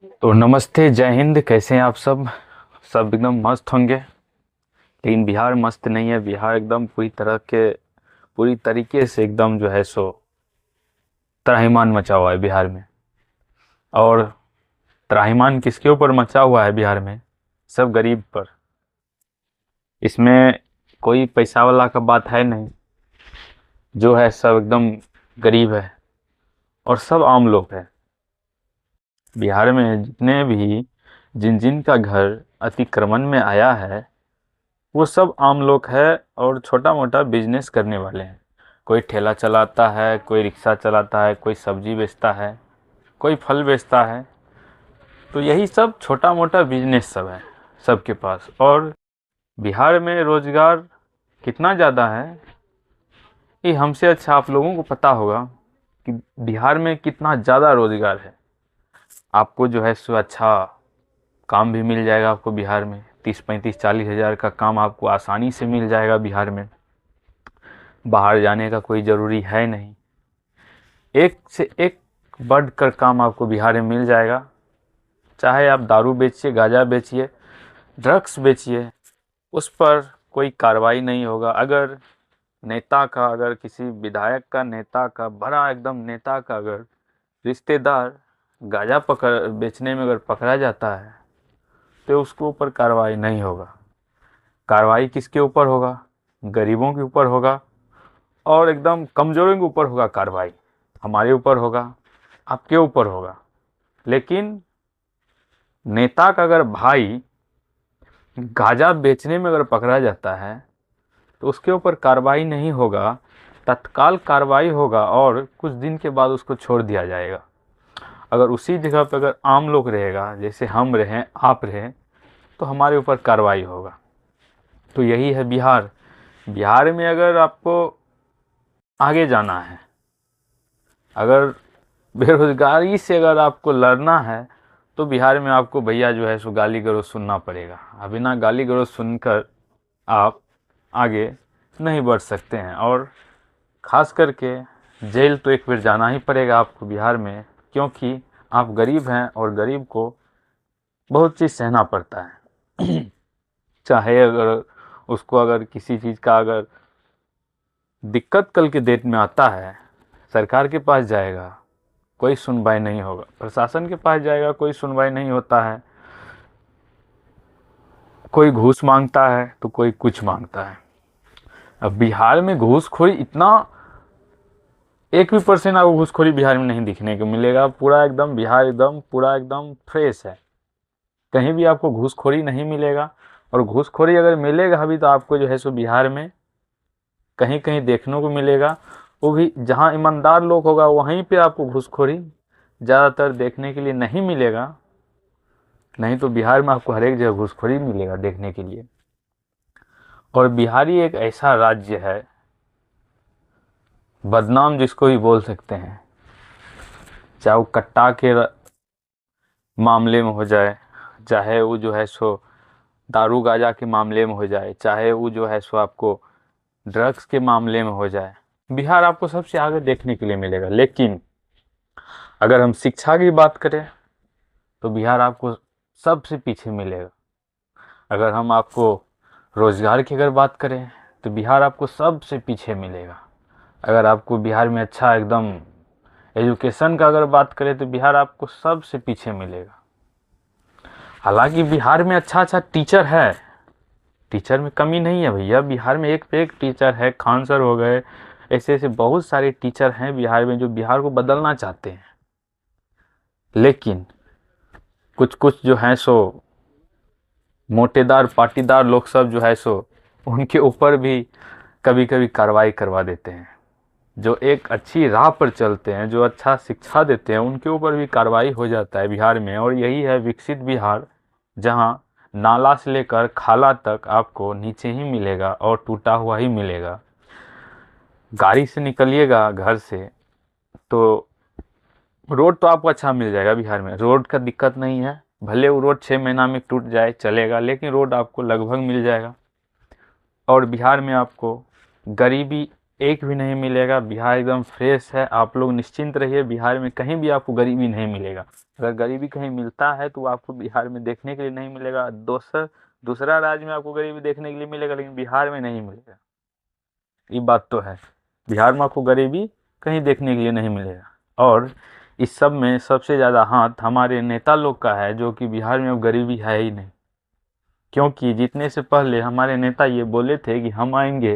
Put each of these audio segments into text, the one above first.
तो नमस्ते, जय हिंद। कैसे हैं आप सब? सब एकदम मस्त होंगे। लेकिन बिहार मस्त नहीं है। बिहार एकदम पूरी तरीके से एकदम जो है सो त्राहिमाम मचा हुआ है बिहार में। और त्राहिमाम किसके ऊपर मचा हुआ है बिहार में? सब गरीब पर। इसमें कोई पैसा वाला का बात है नहीं। जो है सब एकदम गरीब है और सब आम लोग है। बिहार में जितने भी जिन जिन का घर अतिक्रमण में आया है वो सब आम लोग है और छोटा मोटा बिजनेस करने वाले हैं। कोई ठेला चलाता है, कोई रिक्शा चलाता है, कोई सब्जी बेचता है, कोई फल बेचता है। तो यही सब छोटा मोटा बिजनेस सब है सबके पास। और बिहार में रोजगार कितना ज़्यादा है ये हमसे अच्छा आप लोगों को पता होगा कि बिहार में कितना ज़्यादा रोजगार है। आपको जो है सो अच्छा काम भी मिल जाएगा। आपको बिहार में 30 35 40 हज़ार का काम आपको आसानी से मिल जाएगा बिहार में। बाहर जाने का कोई ज़रूरी है नहीं। एक से एक बढ़कर काम आपको बिहार में मिल जाएगा। चाहे आप दारू बेचिए, गांजा बेचिए, ड्रग्स बेचिए, उस पर कोई कार्रवाई नहीं होगा। अगर किसी विधायक का, नेता का, बड़ा एकदम नेता का अगर रिश्तेदार गांजा पकड़ बेचने में अगर पकड़ा जाता है तो उसके ऊपर कार्रवाई नहीं होगा। कार्रवाई किसके ऊपर होगा? गरीबों के ऊपर होगा और एकदम कमजोरों के ऊपर होगा। कार्रवाई हमारे ऊपर होगा, आपके ऊपर होगा। लेकिन नेता का अगर भाई गांजा बेचने में अगर पकड़ा जाता है तो उसके ऊपर कार्रवाई नहीं होगा, तत्काल कार्रवाई होगा और कुछ दिन के बाद उसको छोड़ दिया जाएगा। अगर उसी जगह पर अगर आम लोग रहेगा, जैसे हम रहें, आप रहें, तो हमारे ऊपर कार्रवाई होगा। तो यही है बिहार। बिहार में अगर आपको आगे जाना है, अगर बेरोजगारी से अगर आपको लड़ना है, तो बिहार में आपको भैया जो है सो गाली गलौज सुनना पड़ेगा। अब बिना गाली गलौज सुनकर आप आगे नहीं बढ़ सकते हैं। और ख़ास करके जेल तो एक बार जाना ही पड़ेगा आपको बिहार में, क्योंकि आप गरीब हैं और गरीब को बहुत चीज़ सहना पड़ता है। चाहे अगर उसको अगर किसी चीज़ का अगर दिक्कत कल के डेट में आता है, सरकार के पास जाएगा, कोई सुनवाई नहीं होगा। प्रशासन के पास जाएगा, कोई सुनवाई नहीं होता है। कोई घूस मांगता है तो कोई कुछ मांगता है। अब बिहार में घूसखोरी इतना, 1% आपको घूसखोरी बिहार में नहीं दिखने को मिलेगा। पूरा एकदम बिहार एकदम पूरा एकदम फ्रेश है। कहीं भी आपको घूसखोरी नहीं मिलेगा। और घूसखोरी अगर मिलेगा भी तो आपको जो है सो बिहार में कहीं कहीं देखने को मिलेगा। वो भी जहाँ ईमानदार लोग होगा वहीं पे आपको घूसखोरी ज़्यादातर देखने के लिए नहीं मिलेगा। नहीं तो बिहार में आपको हर एक जगह घूसखोरी मिलेगा देखने के लिए। और बिहारी एक ऐसा राज्य है, बदनाम जिसको भी बोल सकते हैं। चाहे वो कट्टा के मामले में हो जाए, चाहे वो जो है सो दारू गांजा के मामले में हो जाए, चाहे वो जो है सो आपको ड्रग्स के मामले में हो जाए, बिहार आपको सबसे आगे देखने के लिए मिलेगा। लेकिन अगर हम शिक्षा की बात करें तो बिहार आपको सबसे पीछे मिलेगा। अगर हम आपको रोजगार की अगर बात करें तो बिहार आपको सबसे पीछे मिलेगा। अगर आपको बिहार में अच्छा एकदम एजुकेशन का अगर बात करें तो बिहार आपको सबसे पीछे मिलेगा। हालांकि बिहार में अच्छा अच्छा टीचर है, टीचर में कमी नहीं है भैया। बिहार में एक पे एक टीचर है। खान सर हो गए, ऐसे ऐसे बहुत सारे टीचर हैं बिहार में जो बिहार को बदलना चाहते हैं। लेकिन कुछ कुछ जो हैं सो मोटेदार पाटीदार लोग सब जो है सो उनके ऊपर भी कभी कभी कार्रवाई करवा देते हैं। जो एक अच्छी राह पर चलते हैं, जो अच्छा शिक्षा देते हैं, उनके ऊपर भी कार्रवाई हो जाता है बिहार में। और यही है विकसित बिहार, जहाँ नाला से लेकर खाला तक आपको नीचे ही मिलेगा और टूटा हुआ ही मिलेगा। गाड़ी से निकलिएगा घर से तो रोड तो आपको अच्छा मिल जाएगा। बिहार में रोड का दिक्कत नहीं है। भले वो रोड 6 महीना में टूट जाए चलेगा, लेकिन रोड आपको लगभग मिल जाएगा। और बिहार में आपको गरीबी एक भी नहीं मिलेगा। बिहार एकदम फ्रेश है, आप लोग निश्चिंत रहिए। बिहार में कहीं भी आपको गरीबी नहीं मिलेगा। अगर गरीबी कहीं मिलता है तो आपको बिहार में देखने के लिए नहीं मिलेगा। दूसरा राज्य में आपको गरीबी देखने के लिए मिलेगा, लेकिन बिहार में नहीं मिलेगा। ये बात तो है, बिहार में आपको गरीबी कहीं देखने के लिए नहीं मिलेगा। और इस सब में सबसे ज़्यादा हाथ हमारे नेता लोग का है, जो कि बिहार में अब गरीबी है ही नहीं। क्योंकि जीतने से पहले हमारे नेता ये बोले थे कि हम आएंगे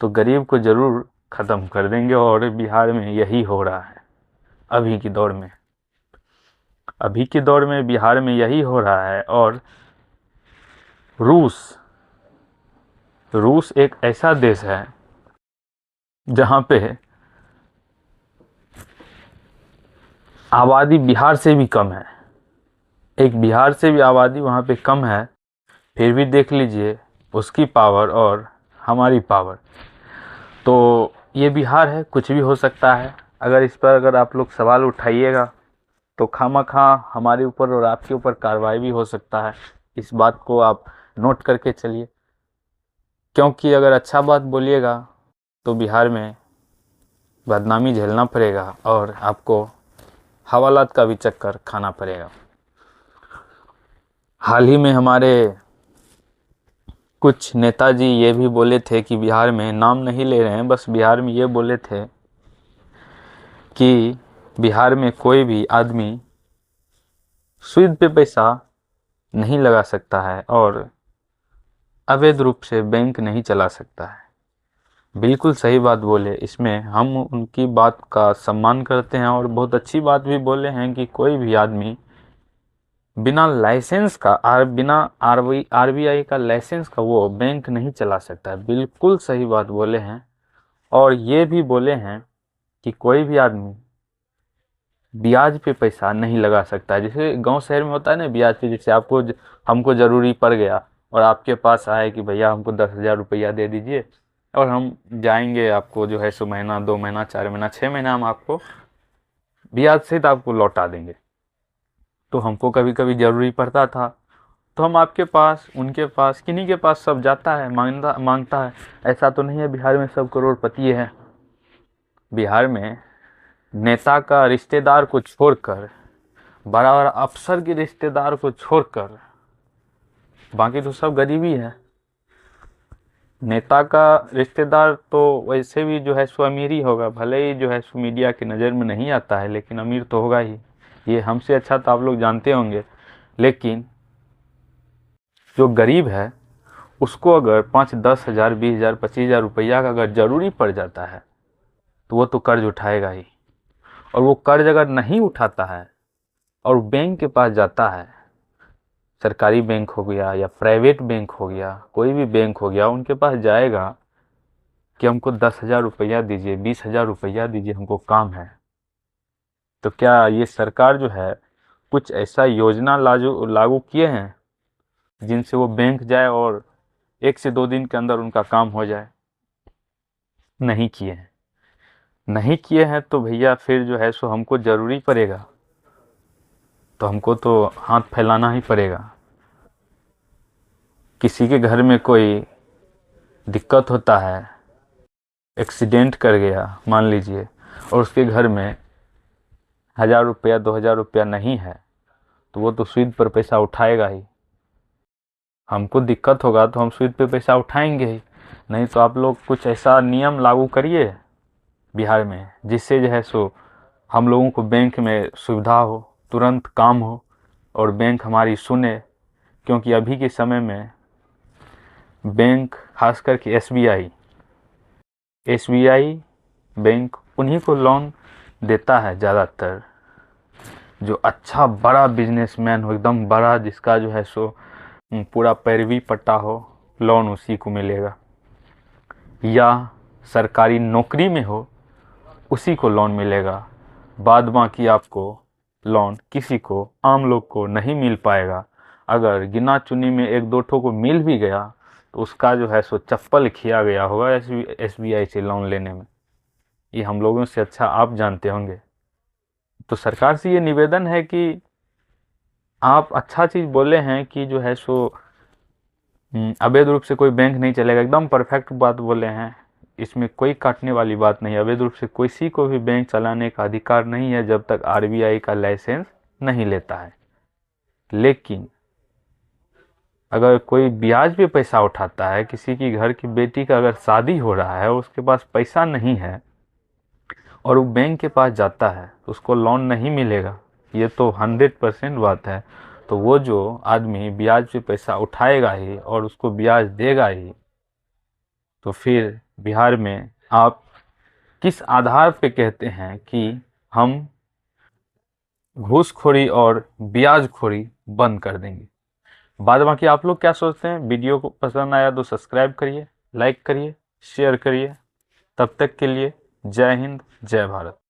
तो गरीब को जरूर ख़त्म कर देंगे, और बिहार में यही हो रहा है। अभी की दौर में बिहार में यही हो रहा है। और रूस रूस एक ऐसा देश है जहाँ पे आबादी बिहार से भी कम है। एक बिहार से भी आबादी वहाँ पे कम है, फिर भी देख लीजिए उसकी पावर और हमारी पावर। तो ये बिहार है, कुछ भी हो सकता है। अगर आप लोग सवाल उठाइएगा तो खामखा हमारे ऊपर और आपके ऊपर कार्रवाई भी हो सकता है। इस बात को आप नोट करके चलिए, क्योंकि अगर अच्छा बात बोलिएगा तो बिहार में बदनामी झेलना पड़ेगा और आपको हवालात का भी चक्कर खाना पड़ेगा। हाल ही में हमारे कुछ नेताजी ये भी बोले थे कि बिहार में, नाम नहीं ले रहे हैं, बस बिहार में ये बोले थे कि बिहार में कोई भी आदमी सूद पे पैसा नहीं लगा सकता है और अवैध रूप से बैंक नहीं चला सकता है। बिल्कुल सही बात बोले, इसमें हम उनकी बात का सम्मान करते हैं। और बहुत अच्छी बात भी बोले हैं कि कोई भी आदमी बिना लाइसेंस का बिना आरबीआई का लाइसेंस का वो बैंक नहीं चला सकता है। बिल्कुल सही बात बोले हैं। और ये भी बोले हैं कि कोई भी आदमी ब्याज पे पैसा नहीं लगा सकता है। जैसे गांव शहर में होता है ना, ब्याज पे, जैसे हमको ज़रूरी पड़ गया और आपके पास आए कि भैया हमको 10,000 रुपया दे दीजिए, और हम जाएंगे आपको जो है सो महीना, 2 महीना, 4 महीना, 6 महीना हम आपको ब्याज सहित आपको लौटा देंगे। तो हमको कभी कभी ज़रूरी पड़ता था तो हम आपके पास, उनके पास, किन्हीं के पास सब जाता है, मांगता है। ऐसा तो नहीं है बिहार में सब करोड़पति है। बिहार में नेता का रिश्तेदार को छोड़कर, बड़ा बड़ा अफसर के रिश्तेदार को छोड़कर बाकी तो सब गरीबी है। नेता का रिश्तेदार तो वैसे भी जो है सो अमीर ही होगा, भले ही जो है सो मीडिया की नज़र में नहीं आता है, लेकिन अमीर तो होगा ही। ये हमसे अच्छा तो आप लोग जानते होंगे। लेकिन जो गरीब है उसको अगर 5-10,000, 20,000, 25,000 रुपया का अगर ज़रूरी पड़ जाता है तो वो तो कर्ज उठाएगा ही। और वो कर्ज अगर नहीं उठाता है और बैंक के पास जाता है, सरकारी बैंक हो गया या प्राइवेट बैंक हो गया, कोई भी बैंक हो गया, उनके पास जाएगा कि हमको 10,000 रुपया दीजिए, 20,000 रुपया दीजिए, हमको काम है। तो क्या ये सरकार जो है कुछ ऐसा योजना लागू किए हैं जिनसे वो बैंक जाए और 1 से 2 दिन के अंदर उनका काम हो जाए? नहीं किए हैं। नहीं किए हैं तो भैया फिर जो है सो हमको ज़रूरी पड़ेगा तो हमको तो हाथ फैलाना ही पड़ेगा। किसी के घर में कोई दिक्कत होता है, एक्सीडेंट कर गया मान लीजिए, और उसके घर में 1,000 रुपया, 2,000 रुपया नहीं है, तो वो तो सूद पर पैसा उठाएगा ही। हमको दिक्कत होगा तो हम सूद पे पैसा उठाएंगे ही। नहीं तो आप लोग कुछ ऐसा नियम लागू करिए बिहार में जिससे जो है सो हम लोगों को बैंक में सुविधा हो, तुरंत काम हो और बैंक हमारी सुने। क्योंकि अभी के समय में बैंक, खास करके एसबीआई बैंक उन्हीं को लोन देता है ज़्यादातर, जो अच्छा बड़ा बिजनेसमैन हो, एकदम बड़ा, जिसका जो है सो पूरा पैरवी पट्टा हो, लोन उसी को मिलेगा। या सरकारी नौकरी में हो, उसी को लोन मिलेगा। बाद बाकी आपको लोन किसी को, आम लोग को नहीं मिल पाएगा। अगर गिना चुनी में 1-2 ठो को मिल भी गया तो उसका जो है सो चप्पल खिया गया होगा एसबीआई से लोन लेने में। ये हम लोगों से अच्छा आप जानते होंगे। तो सरकार से ये निवेदन है कि आप अच्छा चीज़ बोले हैं कि जो है सो अवैध रूप से कोई बैंक नहीं चलेगा, एकदम परफेक्ट बात बोले हैं। इसमें कोई काटने वाली बात नहीं है। अवैध रूप से किसी को भी बैंक चलाने का अधिकार नहीं है जब तक आरबीआई का लाइसेंस नहीं लेता है। लेकिन अगर कोई ब्याज पे पैसा उठाता है, किसी की घर की बेटी का अगर शादी हो रहा है, उसके पास पैसा नहीं है और वो बैंक के पास जाता है, उसको लोन नहीं मिलेगा, ये तो 100% बात है। तो वो जो आदमी ब्याज पे पैसा उठाएगा ही और उसको ब्याज देगा ही, तो फिर बिहार में आप किस आधार पे कहते हैं कि हम घूसखोरी और ब्याजखोरी बंद कर देंगे? बाद बाकी आप लोग क्या सोचते हैं? वीडियो को पसंद आया तो सब्सक्राइब करिए, लाइक करिए, शेयर करिए। तब तक के लिए जय हिंद, जय भारत।